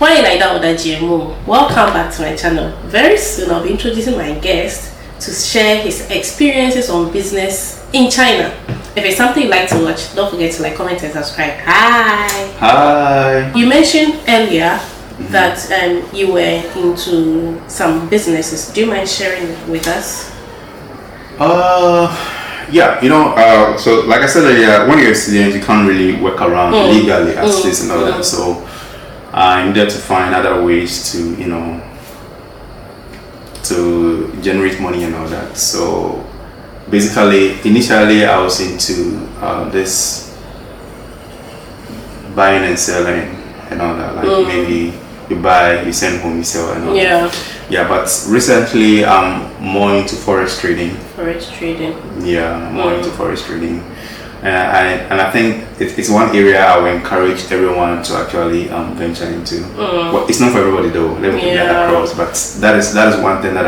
Why like that with a GMO? Welcome back to my channel. Very soon I'll be introducing my guest to share his experiences on business in China. If it's something you like to watch, don't forget to like, comment, and subscribe. Hi. Hi. You mentioned earlier that you were into some businesses. Do you mind sharing it with us? Yeah, so like I said earlier, when you're a student, you can't really work around legally as this and all that. So I needed to find other ways to, to generate money and all that. So basically, initially I was into this buying and selling and all that. Like maybe you buy, you send home, you sell and all that. Yeah, but recently I'm more into forex trading. Forex trading. Yeah, more into forex trading. And I think it's one area I would encourage everyone to actually venture into. Well, it's not for everybody though. Let me get that across. But that is one thing that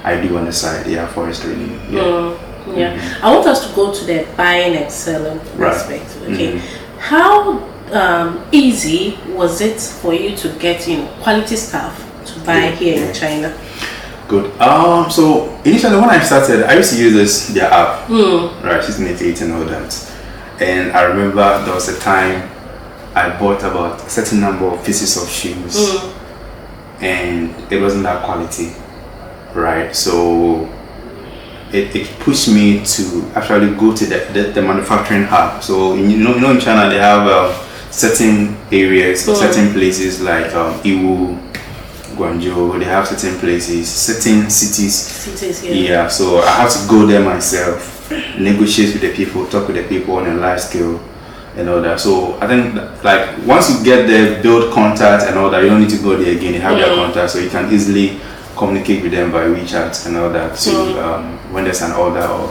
I do on the side. Yeah, forex trading. Yeah. I want us to go to the buying and selling aspect. Okay. How easy was it for you to get quality stuff to buy here in China? Good. So initially when I started, I used to use their app, right, System88 and all that. And I remember there was a time I bought about a certain number of pieces of shoes, and it wasn't that quality, right? So it pushed me to actually go to the manufacturing hub. So in China they have certain areas or certain places like Yiwu, Guangzhou, they have certain places, certain cities. Yeah, so I have to go there myself, negotiate with the people, talk with the people on a live scale and all that. So I think like once you get there, build contact and all that, you don't need to go there again. You have their contact, so you can easily communicate with them by WeChat and all that. So when there's an order or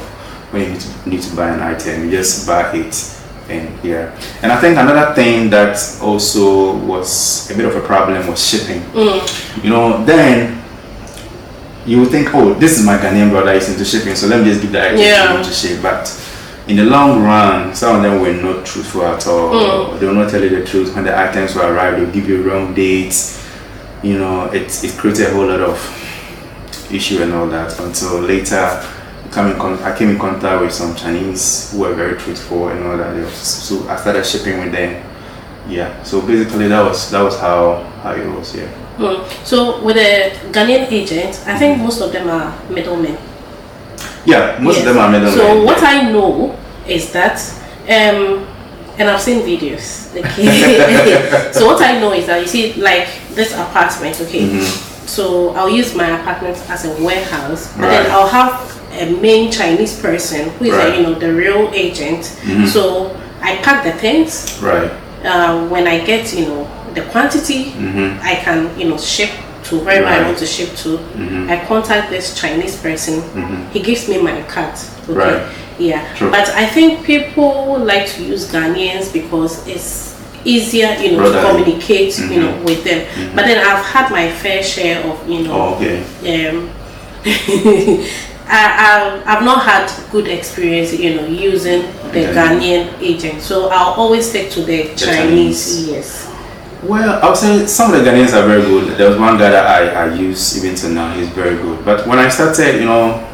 when you need to buy an item, you just buy it. And I think another thing that also was a bit of a problem was shipping. Then you would think, oh, this is my Ghanaian brother, he's into shipping, so let me just give the item to ship. But in the long run, some of them were not truthful at all. They will not tell you the truth. When the items will arrive, they'll give you wrong dates. It created a whole lot of issue and all that until later I came in contact with some Chinese who were very truthful and all that. So I started shipping with them. Yeah. So basically that was how it was. Yeah. So with a Ghanaian agent, I think most of them are middlemen. Yeah, most of them are middlemen. So what I know is that, and I've seen videos. Okay. So what I know is that you see, like this apartment. Okay. So I'll use my apartment as a warehouse, but then I'll have a main Chinese person who is the real agent. So I pack the things. When I get the quantity, I can ship to wherever I want to ship to. I contact this Chinese person. He gives me my card. Okay. Yeah. But I think people like to use Ghanaians because it's easier to communicate with them. But then I've had my fair share of I've not had good experience, using the Ghanaian agent. So I'll always stick to the Chinese. Yes. Well, I would say some of the Ghanaians are very good. There was one guy that I use even till now. He's very good. But when I started,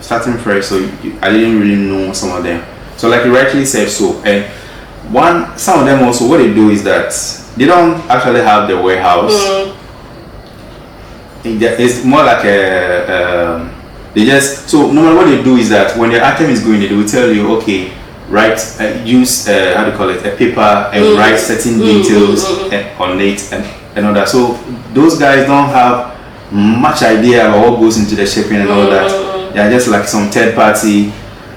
starting fresh, so I didn't really know some of them. So like you rightly said, some of them also, what they do is that they don't actually have the warehouse. It's more like so normally what they do is that when the item is going, they will tell you, okay, use a paper and write certain details on it and all that. So those guys don't have much idea about what goes into the shipping and all that. They are just like some third party.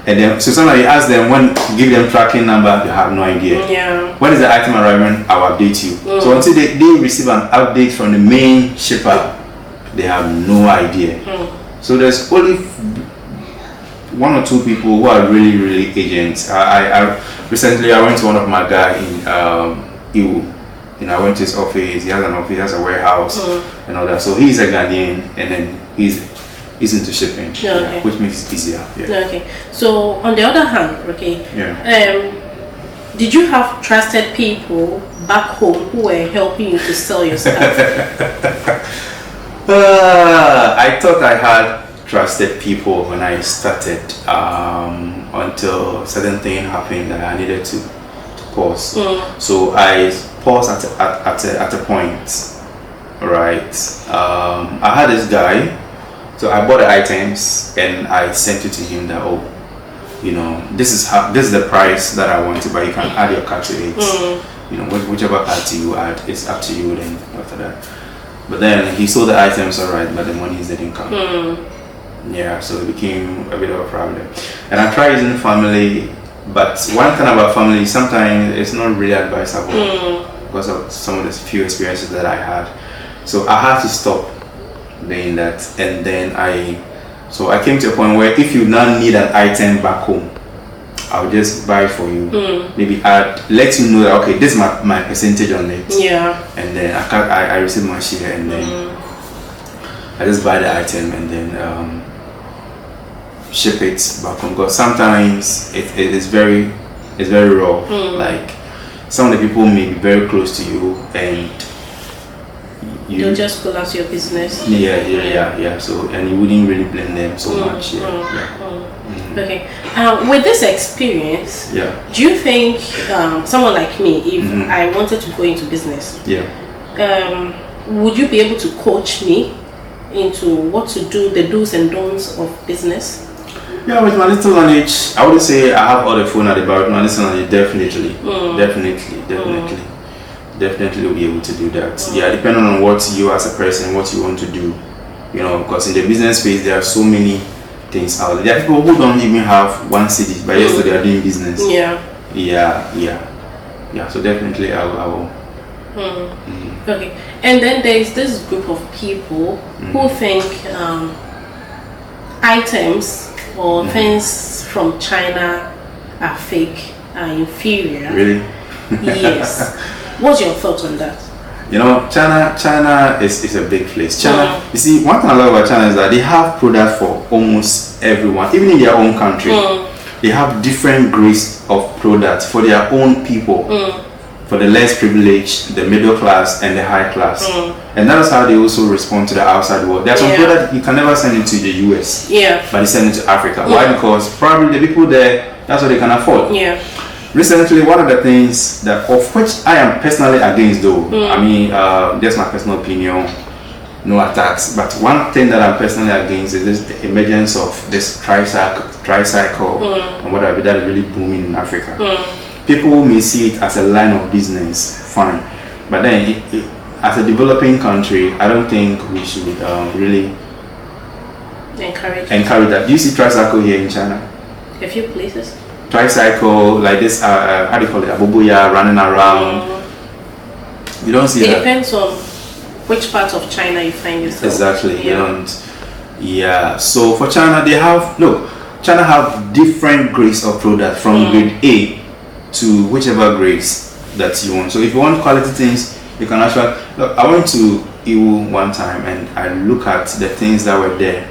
And then so somebody ask them, when you give them tracking number, they have no idea. When is the item arriving, I'll update you. So until they receive an update from the main shipper, they have no idea. So there's only one or two people who are really agents. Recently I went to one of my guys in Yiwu. I went to his office. He has an office, he has a warehouse and all that. So he's a Ghanaian, and then he's into shipping, which makes it easier. Okay. So on the other hand, did you have trusted people back home who were helping you to sell your stuff? I thought I had trusted people when I started, until certain thing happened that I needed to pause. So I paused at a point, right? I had this guy, so I bought the items and I sent it to him that, oh, you know, this is the price that I want, but you can add your card to it. You know, whichever card you add, it's up to you then after that. But then he sold the items alright, but the money didn't come. Yeah, so it became a bit of a problem. And I tried using family, but one thing about family, sometimes it's not really advisable because of some of the few experiences that I had. So I had to stop doing that, and then I came to a point where if you now need an item back home, I'll just buy it for you. Maybe I let you know that, okay, this is my percentage on it. Yeah. And then I receive my share, and then I just buy the item and then ship it back home. Because sometimes it is very raw. Like some of the people may be very close to you, and you'll just collapse your business. Yeah. So, and you wouldn't really blame them so much. Okay. With this experience, do you think someone like me, if I wanted to go into business, would you be able to coach me into what to do, the do's and don'ts of business? Yeah, with my little knowledge, I wouldn't say I have all the phone at the bar. With my little knowledge, definitely will be able to do that. Yeah, depending on what you as a person, what you want to do, you know, because in the business space there are so many things out there. There are people who don't even have one city, but yes, they are doing business. Yeah. So definitely I will. Okay, and then there is this group of people who think items or things from China are fake, are inferior. Really? Yes. What's your thoughts on that? You know, China is a big place. China, you see, one thing I love about China is that they have products for almost everyone, even in their own country. They have different grades of products for their own people, for the less privileged, the middle class, and the high class. And that is how they also respond to the outside world. There are some products you can never send it to the US, but they send it to Africa. Why? Because probably the people there, that's what they can afford. Recently, one of the things that of which I am personally against, though, I mean, that's my personal opinion, no attacks, but one thing that I'm personally against is the emergence of this tricycle and whatever that is really booming in Africa. People may see it as a line of business, fine, but then as a developing country, I don't think we should really encourage that. Do you see tricycle here in China? A few places. Tricycle like this, how do you call it, Abubuya, running around. You don't see that. It depends on which part of China you find yourself. Exactly. You don't. Yeah. So for China, China have different grades of product from grade A to whichever grades that you want. So if you want quality things, you can actually look. I went to EU one time and I look at the things that were there,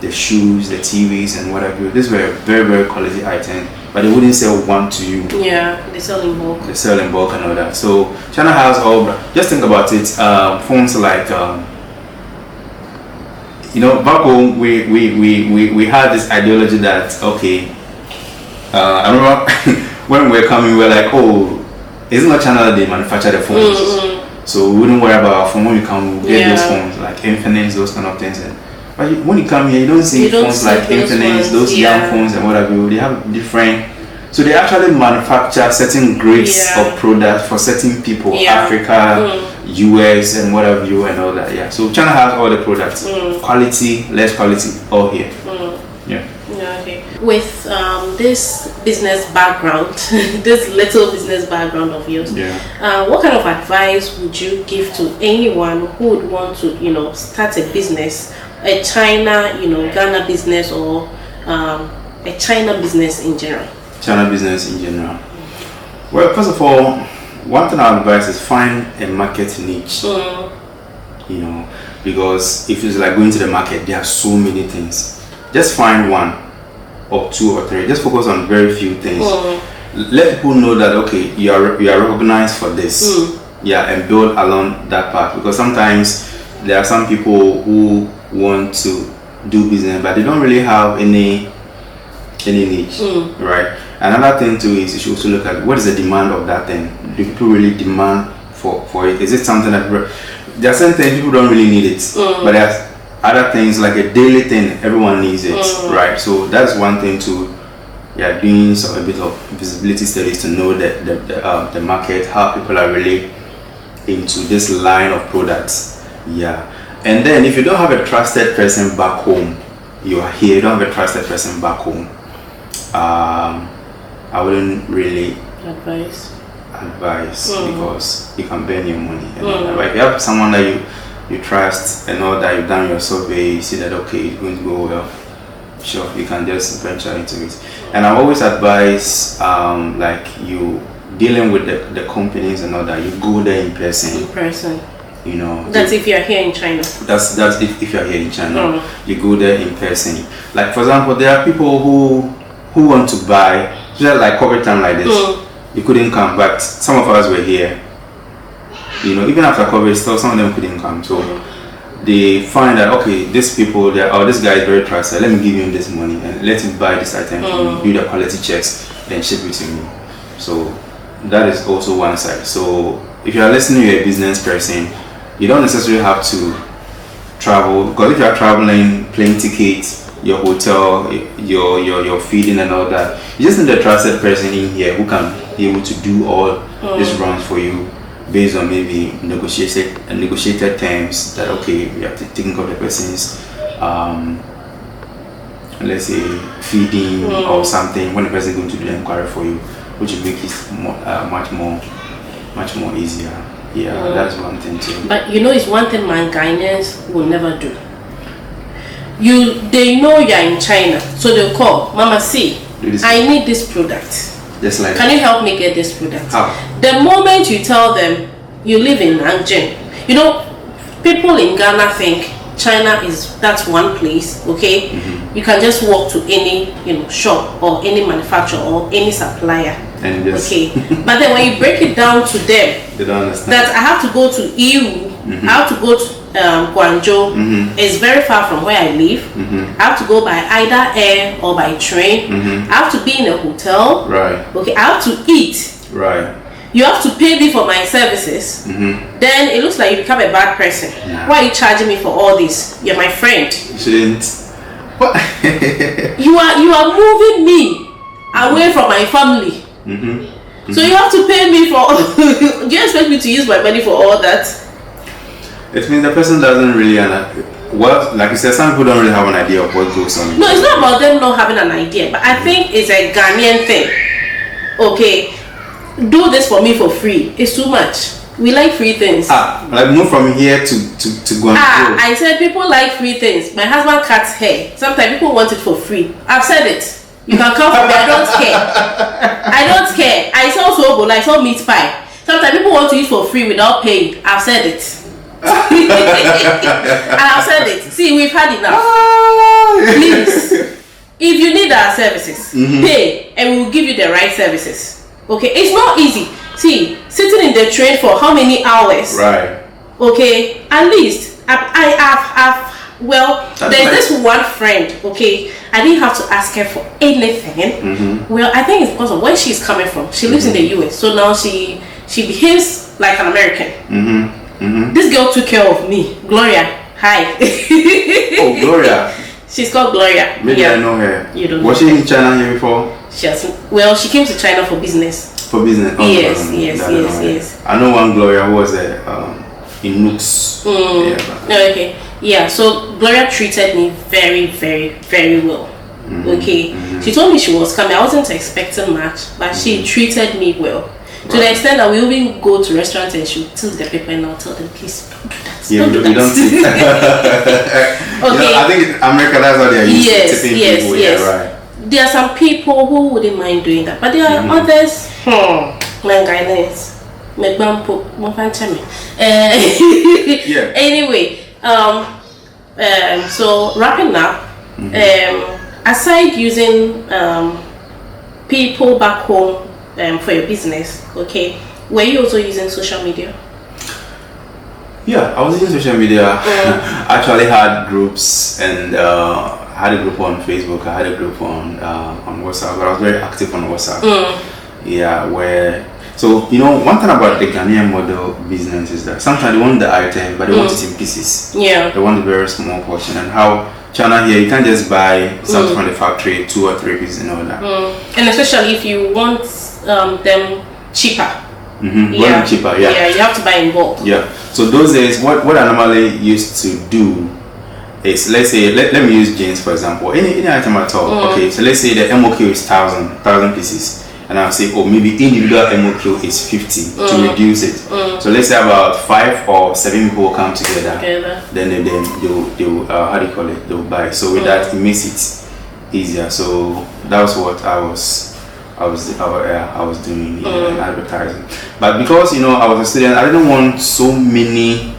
the shoes, the TVs, and whatever. These were very, very quality items, but they wouldn't sell one to you. Yeah, they sell in bulk. They sell in bulk and all that. So China has all. Just think about it. Phones like, you know, back home we had this ideology that I remember when we were coming, we were like, oh, it's not China that they manufacture the phones, so we wouldn't worry about our phone. When we come, we get those phones like Infinix, those kind of things. But when you come here, you don't see phones like Infinix, those young phones and whatever. They have different. So they actually manufacture certain grades of products for certain people, Africa, US, and whatever and all that. Yeah. So China has all the products, quality, less quality, all here. Okay. With this business background, this little business background of yours, what kind of advice would you give to anyone who would want to, start a business, a China, Ghana business, or a China business in general? China business in general. Well, first of all, one thing I advise is find a market niche. Because if it's like going to the market, there are so many things. Just find one or two or three. Just focus on very few things. let people know that okay, you are recognized for this. Yeah, and build along that path, because sometimes there are some people who want to do business but they don't really have any niche, right? Another thing too is you should also look at what is the demand of that thing. Do people really demand for it? Is it something that there are certain things people don't really need it, but there's other things like a daily thing everyone needs it, right? So that's one thing too. Yeah, doing a bit of visibility studies to know that the market, how people are really into this line of products. Yeah, and then if you don't have a trusted person back home, you are here, you don't have a trusted person back home, I wouldn't really advise because you can burn your money and all that. But if you have someone that you trust and all that, you've done your survey, you see that okay, it's going to go well, sure, you can just venture into it. And I always advise like you dealing with the companies and all that, you go there in person. You know, that's if you're here in China. That's if you're here in China, you go there in person. Like for example, there are people who want to buy, just like COVID time like this. You couldn't come, but some of us were here. You know, even after COVID, still some of them couldn't come. So they find that okay, these people, this guy is very trusted. Let me give him this money and let him buy this item, do the quality checks, then ship it to me. So that is also one side. So if you are listening to a business person, you don't necessarily have to travel, because if you are traveling, plane tickets, your hotel, your feeding and all that, you just need a trusted person in here who can be able to do all these runs for you based on maybe negotiated terms that okay, we have to take care of the person's let's say feeding or something when the person is going to do the inquiry for you, which will make it much more easier. Yeah, that's one thing too. But you know, it's one thing my Ghanaians will never do. They know you're in China, so they'll call, Mama, see, I need this product. Just like can you help me get this product? How? The moment you tell them you live in Nanjing, you know, people in Ghana think China that's one place, okay? You can just walk to any shop or any manufacturer or any supplier. And just okay, but then when you break it down to them, they don't understand that I have to go to Yiwu, I have to go to Guangzhou. It's very far from where I live. I have to go by either air or by train. I have to be in a hotel. Right. Okay, I have to eat. Right. You have to pay me for my services. Then it looks like you become a bad person. Why are you charging me for all this? You're my friend. You shouldn't. What? you are moving me away from my family. So you have to pay me for. Do you expect me to use my money for all that? It means the person doesn't really well, like you said, some people don't really have an idea of what goes on. No, it's not about them not having an idea, but I think it's a Ghanaian thing. Okay, do this for me for free. It's too much. We like free things. Like move from here to Guangzhou. I said people like free things. My husband cuts hair. Sometimes people want it for free. I've said it. You can come for me. I don't care. I don't care. I saw sobo, I saw meat pie. Sometimes people want to eat for free without paying. I've said it. I have said it. See, we've had enough. Please, if you need our services, pay and we will give you the right services. Okay, it's not easy. See, sitting in the train for how many hours? Right. Okay, at least there's this one friend, okay, I didn't have to ask her for anything. Well, I think it's because of where she's coming from. She lives in the US, so now she behaves like an American. This girl took care of me. Gloria, hi. Oh, Gloria. She's called Gloria. Maybe I know her. You don't Was she in China here before? She came to China for business. For business? Oh, yes. I know one Gloria who was in Nooks. Okay. Yeah, so Gloria treated me very, very, very well. Okay. She told me she was coming. I wasn't expecting much, but she treated me well. To the extent that we even go to restaurants and she'll tilt the paper and I'll tell them, please don't do that. Yeah, we don't see. Okay. I think in America that's how they are used to tipping people. Yes. Yeah, right. There are some people who wouldn't mind doing that, but there are others. Anyway, so wrapping up, aside using people back home for your business, okay, were you also using social media? Yeah, I was using social media. I actually had groups, and I had a group on Facebook. I had a group on WhatsApp, but I was very active on WhatsApp. Yeah, where so one thing about the Ghanaian model business is that sometimes they want the item, but they want it in pieces. Yeah, they want a very small portion, and how China here, you can't just buy something from the factory, 2 or 3 pieces and all that. And especially if you want them cheaper. Yeah. Cheaper, yeah. Yeah, you have to buy in bulk. Yeah. So those days, what I normally used to do is, let's say, let me use jeans for example. Any item at all. Okay. So let's say the MOQ is 1,000 pieces, and I'll say, oh, maybe individual MOQ is 50 to reduce it. So let's say about 5 or 7 people come together. Then they'll how do you call it? They'll buy. So with that, it makes it easier. So that was what I was doing in advertising. But because I was a student, I didn't want so many.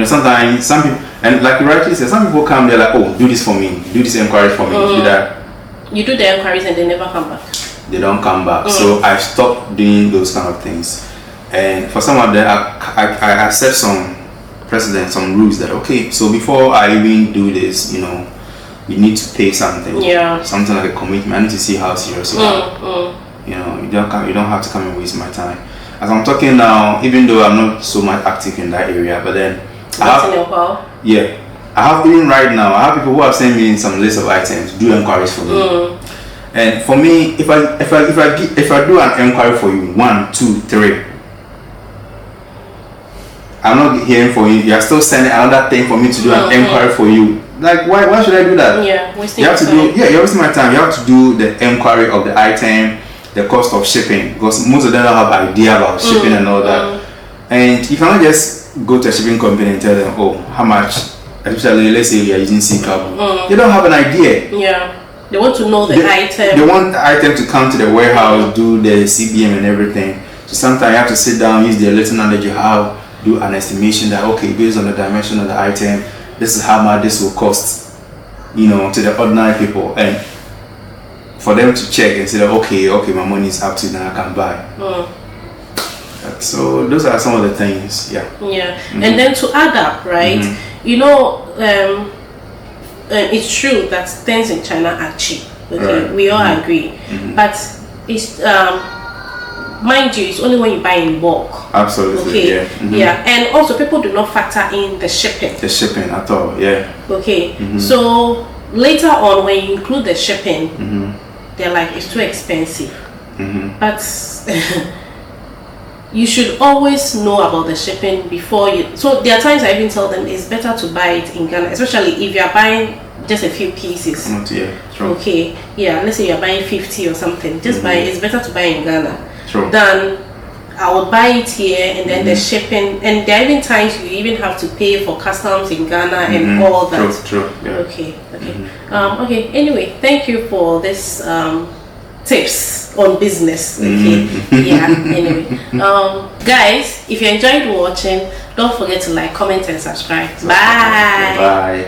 Sometimes some people, and like you rightly said, some people come, they're like, oh, do this for me, do this inquiry for me, do that. You do the inquiries and they never come back. They don't come back. So I stopped doing those kind of things. And for some of them, I set some precedents, some rules that okay, so before I even do this, you need to pay something. Yeah. Something like a commitment. I need to see how serious you are. You don't have to come and waste my time. As I'm talking now, even though I'm not so much active in that area, but then I have even right now, I have people who have sent me some list of items, do inquiries for me. And for me, if I do an inquiry for you, 1, 2, 3, I'm not hearing for you. You are still sending another thing for me to do an inquiry for you. Like why should I do that? Yeah, wasting you have to time. You're wasting my time. You have to do the inquiry of the item, the cost of shipping, because most of them don't have idea about shipping and all that. And you cannot just go to a shipping company and tell them, oh, how much, especially let's say you're using sea cable. They don't have an idea. Yeah. They want to know the item. They want the item to come to the warehouse, do the CBM and everything. So sometimes you have to sit down, use the little knowledge you have, do an estimation that okay, based on the dimension of the item, this is how much this will cost, to the ordinary people, and for them to check and say that okay, my money is up to now I can buy. So those are some of the things. Yeah. And then to add up, right? It's true that things in China are cheap. Okay, right. We all agree. But it's mind you, it's only when you buy in bulk. Absolutely. Okay. Yeah. And also people do not factor in the shipping. The shipping at all. Yeah. Okay. So later on, when you include the shipping, they're like, it's too expensive. But you should always know about the shipping before you. So there are times I even tell them it's better to buy it in Ghana, especially if you are buying just a few pieces. Okay. Yeah. Let's say you are buying 50 or something. Just buy. It's better to buy in Ghana than I would buy it here and then the shipping. And there are even times you even have to pay for customs in Ghana and all that. True. Yeah. Okay. Okay. Anyway, thank you for this. Tips on business. Okay. Yeah. Anyway, guys, if you enjoyed watching, don't forget to like, comment, and subscribe. Bye.